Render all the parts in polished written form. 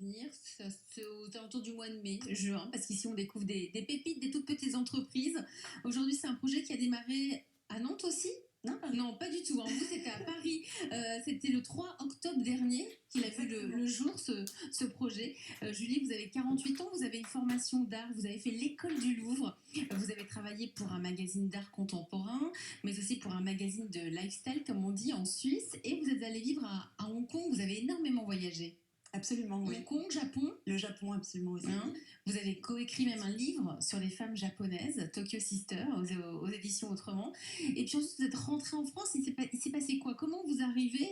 venir, c'est aux alentours du mois de mai, juin, parce qu'ici on découvre des pépites, des toutes petites entreprises. Aujourd'hui, c'est un projet qui a démarré à Nantes aussi. Non, Paris. Non, pas du tout. Hein. Vous, c'était à Paris. C'était le 3 octobre dernier qu'il a vu le jour, ce projet. Julie, vous avez 48 ans, vous avez une formation d'art, vous avez fait l'école du Louvre, vous avez travaillé pour un magazine d'art contemporain, mais aussi pour un magazine de lifestyle, comme on dit, en Suisse, et vous êtes allé vivre à Hong Kong, vous avez énormément voyagé. Absolument, oui. Hong Kong, Japon. Le Japon, absolument aussi. Hein, vous avez coécrit même un livre sur les femmes japonaises, Tokyo Sister, aux éditions Autrement. Et puis ensuite, vous êtes rentrée en France. Il s'est passé quoi? Comment vous arrivez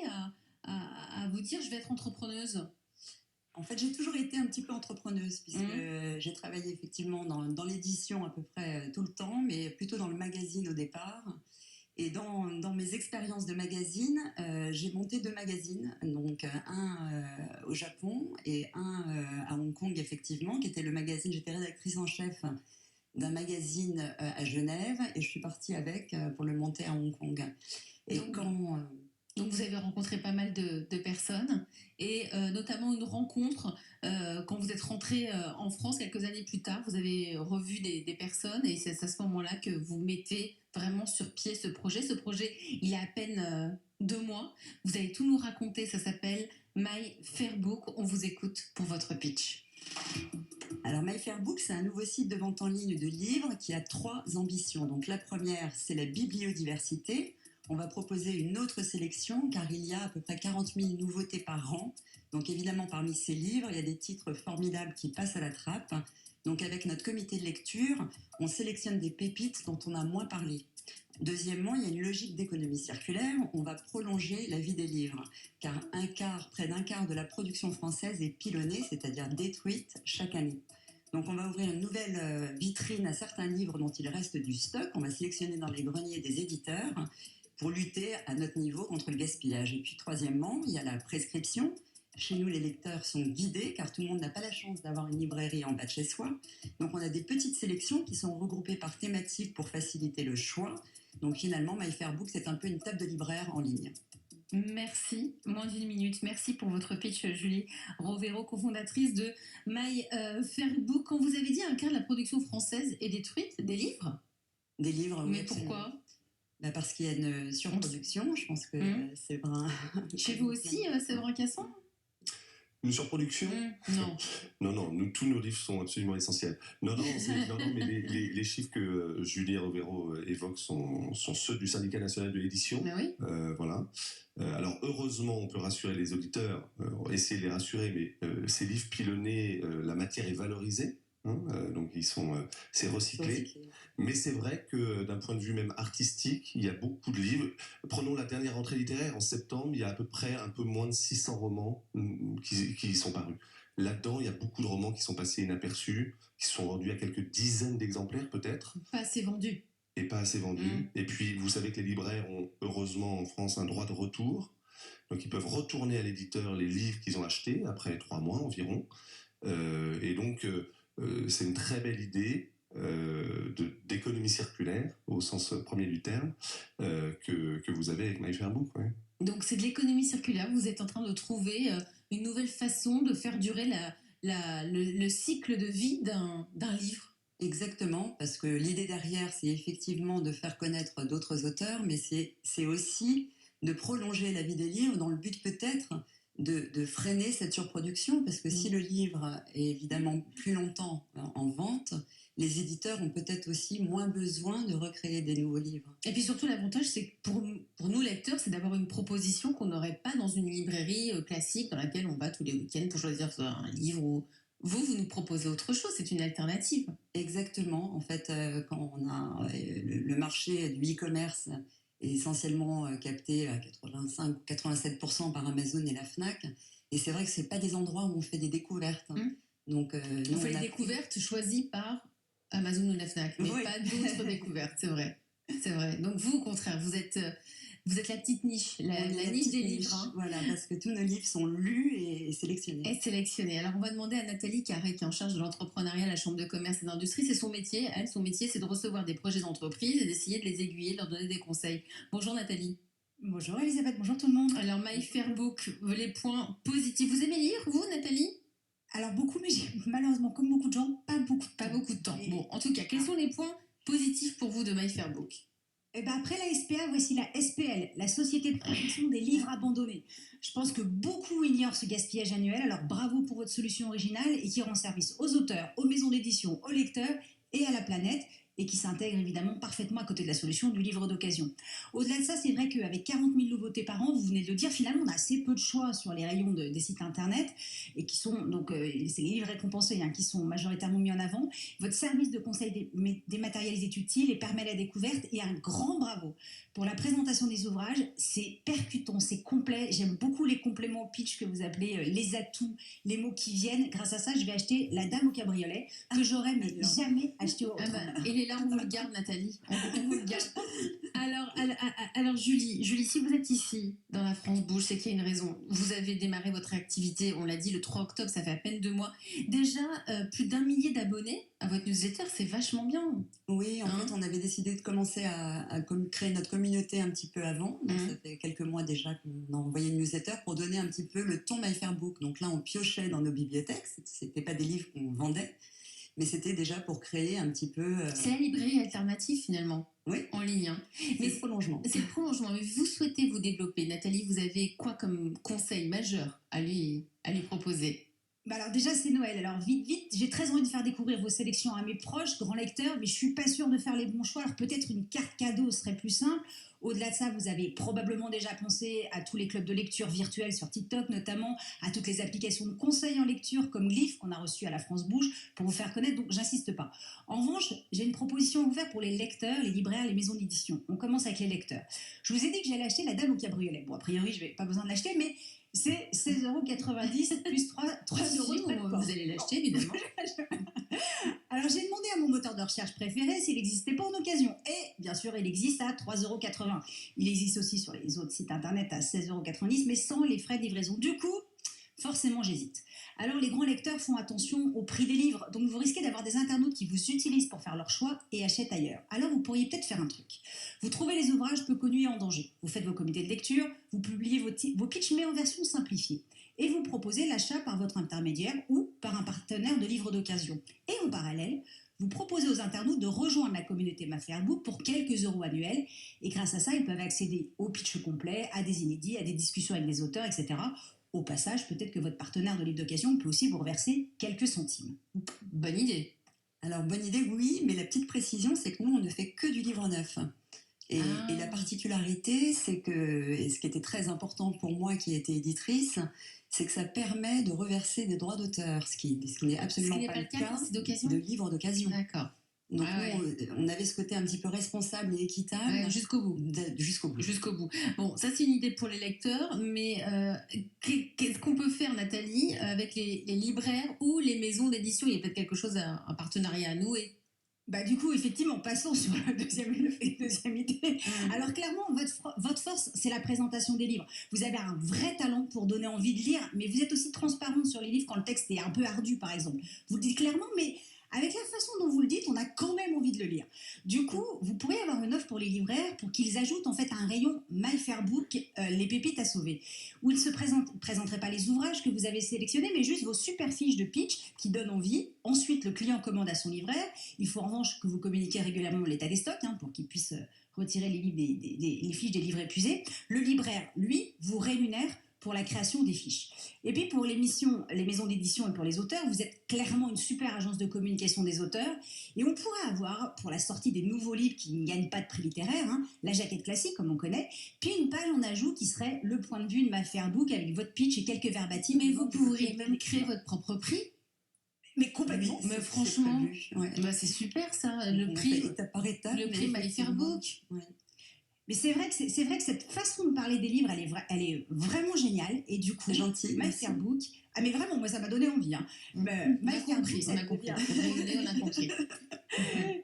à vous dire, je vais être entrepreneuse? En fait, j'ai toujours été un petit peu entrepreneuse, puisque j'ai travaillé effectivement dans l'édition à peu près tout le temps, mais plutôt dans le magazine au départ. Et dans mes expériences de magazine, j'ai monté 2 magazines, donc un au Japon et un à Hong Kong, effectivement, qui était le magazine. J'étais rédactrice en chef d'un magazine à Genève, et je suis partie avec pour le monter à Hong Kong. Et donc vous avez rencontré pas mal de personnes, et notamment une rencontre quand vous êtes rentrée en France quelques années plus tard. Vous avez revu des personnes, et c'est à ce moment-là que vous mettez vraiment sur pied ce projet. Ce projet, il a à peine 2 mois. Vous allez tout nous raconter, ça s'appelle My Fair Book. On vous écoute pour votre pitch. Alors, My Fair Book, c'est un nouveau site de vente en ligne de livres qui a 3 ambitions. Donc la première, c'est la bibliodiversité. On va proposer une autre sélection, car il y a à peu près 40 000 nouveautés par an. Donc évidemment, parmi ces livres, il y a des titres formidables qui passent à la trappe. Donc avec notre comité de lecture, on sélectionne des pépites dont on a moins parlé. Deuxièmement, il y a une logique d'économie circulaire. On va prolonger la vie des livres, car près d'un quart de la production française est pilonnée, c'est-à-dire détruite chaque année. Donc on va ouvrir une nouvelle vitrine à certains livres dont il reste du stock. On va sélectionner dans les greniers des éditeurs pour lutter à notre niveau contre le gaspillage. Et puis troisièmement, il y a la prescription. Chez nous, les lecteurs sont guidés, car tout le monde n'a pas la chance d'avoir une librairie en bas de chez soi. Donc on a des petites sélections qui sont regroupées par thématique pour faciliter le choix. Donc finalement, My Fair Book, c'est un peu une table de libraire en ligne. Merci, moins d'1 minute. Merci pour votre pitch, Julie Rovero, cofondatrice de My Fair Book. Quand vous avez dit un quart de la production française est détruite, des livres? Des livres, oui. Mais pourquoi? Parce qu'il y a une surproduction, je pense que c'est vrai. Chez vous aussi, c'est vrai, Casson? Une surproduction? Non. Non, tous nos livres sont absolument essentiels. Non, mais les chiffres que Julie Rovero évoque sont ceux du Syndicat national de l'édition. Oui. Voilà. Alors heureusement, on peut rassurer les auditeurs, essayer de les rassurer, mais ces livres pilonnés, la matière est valorisée. Donc c'est recyclé. Mais c'est vrai que d'un point de vue même artistique, il y a beaucoup de livres. Prenons la dernière rentrée littéraire en septembre, il y a à peu près un peu moins de 600 romans qui sont parus. Là-dedans, il y a beaucoup de romans qui sont passés inaperçus, qui sont vendus à quelques dizaines d'exemplaires peut-être. Pas assez vendus. Et pas assez vendus. Et puis vous savez que les libraires ont heureusement en France un droit de retour. Donc ils peuvent retourner à l'éditeur les livres qu'ils ont achetés après 3 mois environ. Et donc c'est une très belle idée d'économie circulaire, au sens premier du terme, que vous avez avec My Fair Book. Ouais. Donc c'est de l'économie circulaire, vous êtes en train de trouver une nouvelle façon de faire durer le cycle de vie d'un livre. Exactement, parce que l'idée derrière, c'est effectivement de faire connaître d'autres auteurs, mais c'est aussi de prolonger la vie des livres dans le but peut-être de freiner cette surproduction, parce que si le livre est évidemment plus longtemps en vente, les éditeurs ont peut-être aussi moins besoin de recréer des nouveaux livres. Et puis surtout, l'avantage, c'est que pour nous lecteurs, c'est d'avoir une proposition qu'on n'aurait pas dans une librairie classique dans laquelle on va tous les week-ends pour choisir un livre. Ou vous nous proposez autre chose, c'est une alternative. Exactement. En fait, quand on a le marché du e-commerce est essentiellement capté à 85 ou 87% par Amazon et la Fnac. Et c'est vrai que ce n'est pas des endroits où on fait des découvertes. Donc, on fait des découvertes choisies par Amazon ou la Fnac, mais pas d'autres découvertes, c'est vrai. C'est vrai. Donc vous, au contraire, vous êtes la petite niche, la niche des livres. Hein. Voilà, parce que tous nos livres sont lus et sélectionnés. Et sélectionnés. Alors on va demander à Nathalie Carré, qui est en charge de l'entrepreneuriat à la Chambre de commerce et d'industrie. C'est son métier. Son métier, c'est de recevoir des projets d'entreprise et d'essayer de les aiguiller, de leur donner des conseils. Bonjour Nathalie. Bonjour Elisabeth, bonjour tout le monde. Alors My Fair Book, les points positifs. Vous aimez lire, vous, Nathalie? malheureusement, comme beaucoup de gens, pas beaucoup de Pas temps. beaucoup de temps. Bon, en tout cas, quels sont les points positifs pour vous de My Fair Book? Et ben après la SPA, voici la SPL, la Société de protection des livres abandonnés. Je pense que beaucoup ignorent ce gaspillage annuel, alors bravo pour votre solution originale et qui rend service aux auteurs, aux maisons d'édition, aux lecteurs et à la planète, et qui s'intègre évidemment parfaitement à côté de la solution du livre d'occasion. Au-delà de ça, c'est vrai qu'avec 40 000 nouveautés par an, vous venez de le dire, finalement on a assez peu de choix sur les rayons des sites internet, et qui sont, donc c'est les livres récompensés qui sont majoritairement mis en avant. Votre service de conseil dématérialisé est utile et permet la découverte, et un grand bravo pour la présentation des ouvrages. C'est percutant, c'est complet, j'aime beaucoup les compléments pitch que vous appelez les atouts, les mots qui viennent. Grâce à ça, je vais acheter La Dame au cabriolet, que j'aurais mais jamais acheté autrement. Et les là, on vous le garde, Nathalie. On vous le garde. Alors Julie, si vous êtes ici, dans la France Bouge, c'est qu'il y a une raison. Vous avez démarré votre activité, on l'a dit, le 3 octobre, ça fait à peine 2 mois. Déjà, plus d'1 millier d'abonnés à votre newsletter, c'est vachement bien. Oui, en fait, on avait décidé de commencer à créer notre communauté un petit peu avant. Donc, ça fait quelques mois déjà qu'on a envoyé une newsletter pour donner un petit peu le ton My Fair Book. Donc là, on piochait dans nos bibliothèques. C'était pas des livres qu'on vendait, mais c'était déjà pour créer un petit peu... C'est la librairie alternative finalement, oui, en ligne. Mais c'est le prolongement. C'est le prolongement, mais vous souhaitez vous développer. Nathalie, vous avez quoi comme conseil majeur à lui proposer? Bah alors déjà c'est Noël, alors vite, j'ai très envie de faire découvrir vos sélections à mes proches, grands lecteurs, mais je suis pas sûre de faire les bons choix, alors peut-être une carte cadeau serait plus simple. Au-delà de ça, vous avez probablement déjà pensé à tous les clubs de lecture virtuels sur TikTok notamment, à toutes les applications de conseils en lecture comme Glyph qu'on a reçu à la France Bouge pour vous faire connaître, donc j'insiste pas. En revanche, j'ai une proposition ouverte pour les lecteurs, les libraires, les maisons d'édition. On commence avec les lecteurs. Je vous ai dit que j'allais acheter La Dame au cabriolet. Bon, a priori, je n'ai pas besoin de l'acheter, mais c'est 16,90 € plus 3 € de frais de port. Vous allez l'acheter, évidemment. Alors, j'ai demandé à mon moteur de recherche préféré s'il n'existait pas en occasion. Et bien sûr, il existe à 3,80 €. Il existe aussi sur les autres sites internet à 16,90 €, mais sans les frais de livraison. Du coup, forcément, j'hésite. Alors, les grands lecteurs font attention au prix des livres, donc vous risquez d'avoir des internautes qui vous utilisent pour faire leur choix et achètent ailleurs. Alors, vous pourriez peut-être faire un truc. Vous trouvez les ouvrages peu connus et en danger. Vous faites vos comités de lecture, vous publiez vos pitchs, mais en version simplifiée. Et vous proposez l'achat par votre intermédiaire ou par un partenaire de livres d'occasion. Et en parallèle, vous proposez aux internautes de rejoindre la communauté My Fair Book pour quelques euros annuels. Et grâce à ça, ils peuvent accéder au pitch complet, à des inédits, à des discussions avec les auteurs, etc. Au passage, peut-être que votre partenaire de livre d'occasion peut aussi vous reverser quelques centimes. Bonne idée. Alors, bonne idée, oui, mais la petite précision, c'est que nous, on ne fait que du livre neuf. Et la particularité, c'est que, et ce qui était très important pour moi qui était éditrice, c'est que ça permet de reverser des droits d'auteur, ce qui n'est absolument pas le cas de livres d'occasion. D'accord. Donc on avait ce côté un petit peu responsable et équitable. Jusqu'au bout. Jusqu'au bout. Bon, ça c'est une idée pour les lecteurs, mais qu'est-ce qu'on peut faire, Nathalie, avec les libraires ou les maisons d'édition? Il y a peut-être quelque chose, un partenariat à nouer. Bah du coup, effectivement, passons sur la deuxième idée. Alors clairement, votre force, c'est la présentation des livres. Vous avez un vrai talent pour donner envie de lire, mais vous êtes aussi transparente sur les livres quand le texte est un peu ardu, par exemple. Vous le dites clairement, mais avec la façon dont vous le dites, on a quand même envie de le lire. Du coup, vous pourriez avoir une offre pour les libraires pour qu'ils ajoutent en fait un rayon My Fair Book, les pépites à sauver, où ils ne présenteraient pas les ouvrages que vous avez sélectionnés, mais juste vos super fiches de pitch qui donnent envie. Ensuite, le client commande à son libraire. Il faut en revanche que vous communiquiez régulièrement l'état des stocks pour qu'il puisse retirer les livres les fiches des livres épuisés. Le libraire, lui, vous rémunère pour la création des fiches. Et puis pour les maisons d'édition et pour les auteurs, vous êtes clairement une super agence de communication des auteurs, et on pourrait avoir, pour la sortie des nouveaux livres qui ne gagnent pas de prix littéraire, la jaquette classique comme on connaît, puis une page en ajout qui serait le point de vue de My Fair Book avec votre pitch et quelques verbatims. Mais vous pourriez même créer votre propre prix. Mais complètement. Oui, mais franchement, c'est super ça, le prix, étape par étape, le prix My Fair Book. Ouais. Mais c'est vrai que cette façon de parler des livres, elle est vraiment géniale. Et du coup, My Fair Book, mais vraiment, moi ça m'a donné envie. On a compris.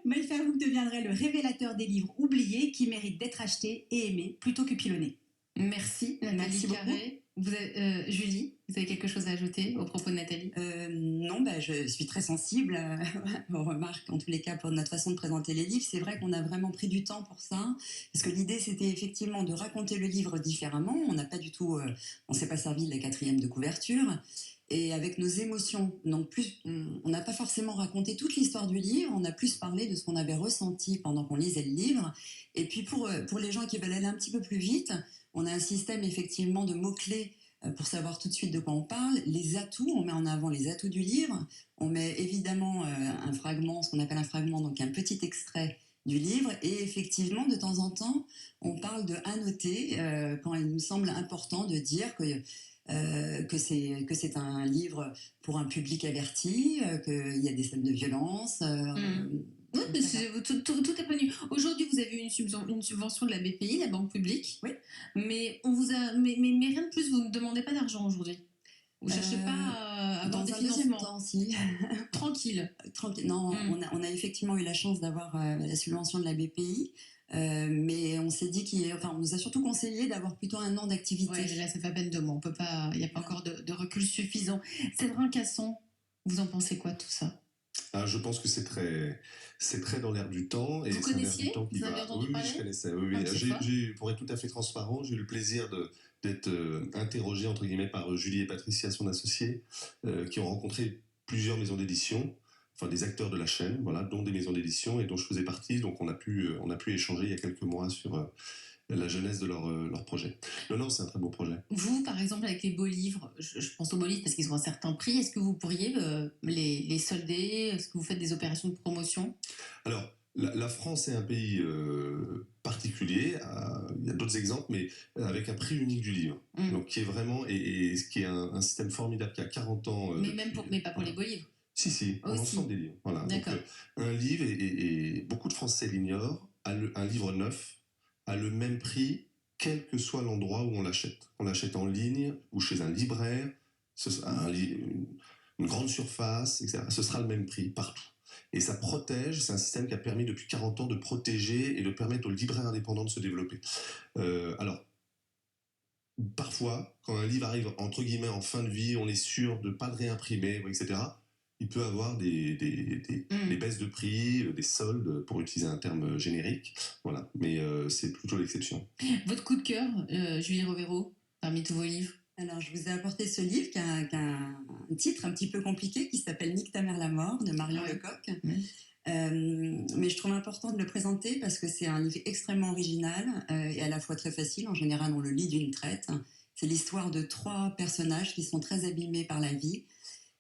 My Fair Book deviendrait le révélateur des livres oubliés qui méritent d'être achetés et aimés plutôt que pilonnés. Merci Nathalie Carré. Julie, vous avez quelque chose à ajouter au propos de Nathalie? Non, je suis très sensible aux remarques, en tous les cas, pour notre façon de présenter les livres. C'est vrai qu'on a vraiment pris du temps pour ça, parce que l'idée, c'était effectivement de raconter le livre différemment. On n'a pas du tout, on s'est pas servi de la 4e de couverture. et avec nos émotions. Donc plus, on n'a pas forcément raconté toute l'histoire du livre, on a plus parlé de ce qu'on avait ressenti pendant qu'on lisait le livre. Et puis pour les gens qui veulent aller un petit peu plus vite, on a un système effectivement de mots-clés pour savoir tout de suite de quoi on parle. Les atouts, on met en avant les atouts du livre. On met évidemment un fragment, ce qu'on appelle un fragment, donc un petit extrait du livre. Et effectivement, de temps en temps, on parle de annoter quand il nous semble important de dire que c'est un livre pour un public averti, qu'il y a des scènes de violence. Oui, tout est prévenu. Aujourd'hui, vous avez eu une subvention de la BPI, la Banque publique. Oui. Mais on vous a, mais rien de plus. Vous ne demandez pas d'argent aujourd'hui. Vous ne cherchez pas à avoir des financements. Temps, si. Tranquille. Tranquille. Non, on a effectivement eu la chance d'avoir la subvention de la BPI. Mais on s'est dit on nous a surtout conseillé d'avoir plutôt un an d'activité. Ouais, là, ça fait à peine 2 mois. Il n'y a pas encore de recul suffisant. Séverin Casson, vous en pensez quoi de tout ça? Je pense que c'est très dans l'air du temps. Et vous connaissiez? Vous avez entendu parler? Oui, je connaissais. Pour être tout à fait transparent, j'ai eu le plaisir d'être interrogé, entre guillemets, par Julie et Patricia, son associée, qui ont rencontré plusieurs maisons d'édition, enfin des acteurs de la chaîne, voilà, dont des maisons d'édition et dont je faisais partie. Donc on a pu échanger il y a quelques mois sur la jeunesse de leur projet. Non, c'est un très beau projet. Vous, par exemple, avec les beaux livres, je pense aux beaux livres parce qu'ils ont un certain prix, est-ce que vous pourriez les solder? Est-ce que vous faites des opérations de promotion? Alors, la France est un pays particulier, il y a d'autres exemples, mais avec un prix unique du livre. Donc qui est vraiment, et ce qui est un système formidable qui a 40 ans. Mais pas pour les beaux livres. Si, pour l'ensemble des livres. Voilà. D'accord. Donc, un livre, et beaucoup de Français l'ignorent, un livre neuf a le même prix, quel que soit l'endroit où on l'achète. On l'achète en ligne ou chez un libraire, une grande surface, etc. Ce sera le même prix partout. Et ça protège, c'est un système qui a permis depuis 40 ans de protéger et de permettre aux libraires indépendants de se développer. Alors, parfois, quand un livre arrive entre guillemets en fin de vie, on est sûr de ne pas le réimprimer, etc., il peut avoir des baisses de prix, des soldes, pour utiliser un terme générique. Voilà. Mais c'est plutôt l'exception. Votre coup de cœur, Julie Rovero, parmi tous vos livres? Alors, je vous ai apporté ce livre qui a un titre un petit peu compliqué qui s'appelle Nique ta mère la mort de Marion Lecoq. Mais je trouve important de le présenter parce que c'est un livre extrêmement original et à la fois très facile. En général, on le lit d'une traite. C'est l'histoire de 3 personnages qui sont très abîmés par la vie.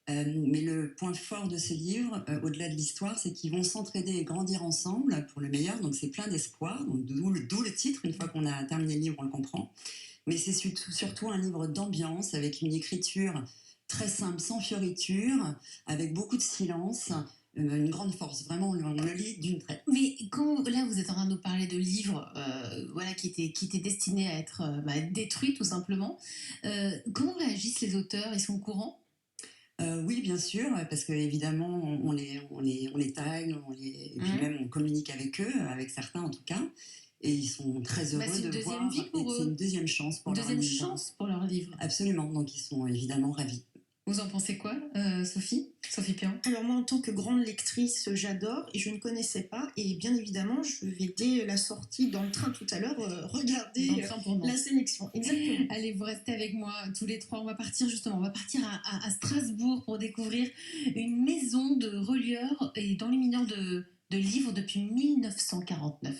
Mais le point fort de ce livre, au-delà de l'histoire, c'est qu'ils vont s'entraider et grandir ensemble pour le meilleur. Donc c'est plein d'espoir, d'où le titre. Une fois qu'on a terminé le livre, on le comprend. Mais c'est surtout un livre d'ambiance, avec une écriture très simple, sans fioriture, avec beaucoup de silence, une grande force. Vraiment, on le lit d'une traite. Mais quand là, vous êtes en train de nous parler de livres qui étaient destinés à être détruits, tout simplement, comment réagissent les auteurs? Ils sont au courant? Oui, bien sûr, parce qu'évidemment, on les tag, et puis même on communique avec eux, avec certains en tout cas. Et ils sont très heureux de voir. C'est une deuxième chance pour leur livre. Deuxième chance pour leur livre. Absolument, donc ils sont évidemment ravis. Vous en pensez quoi, Sophie Pian? Alors moi, en tant que grande lectrice, j'adore et je ne connaissais pas. Et bien évidemment, je vais dès la sortie dans le train tout à l'heure regarder la sélection. Exactement. Allez, vous restez avec moi tous les 3. On va partir à Strasbourg pour découvrir une maison de relieurs et d'enlumineurs de livres depuis 1949.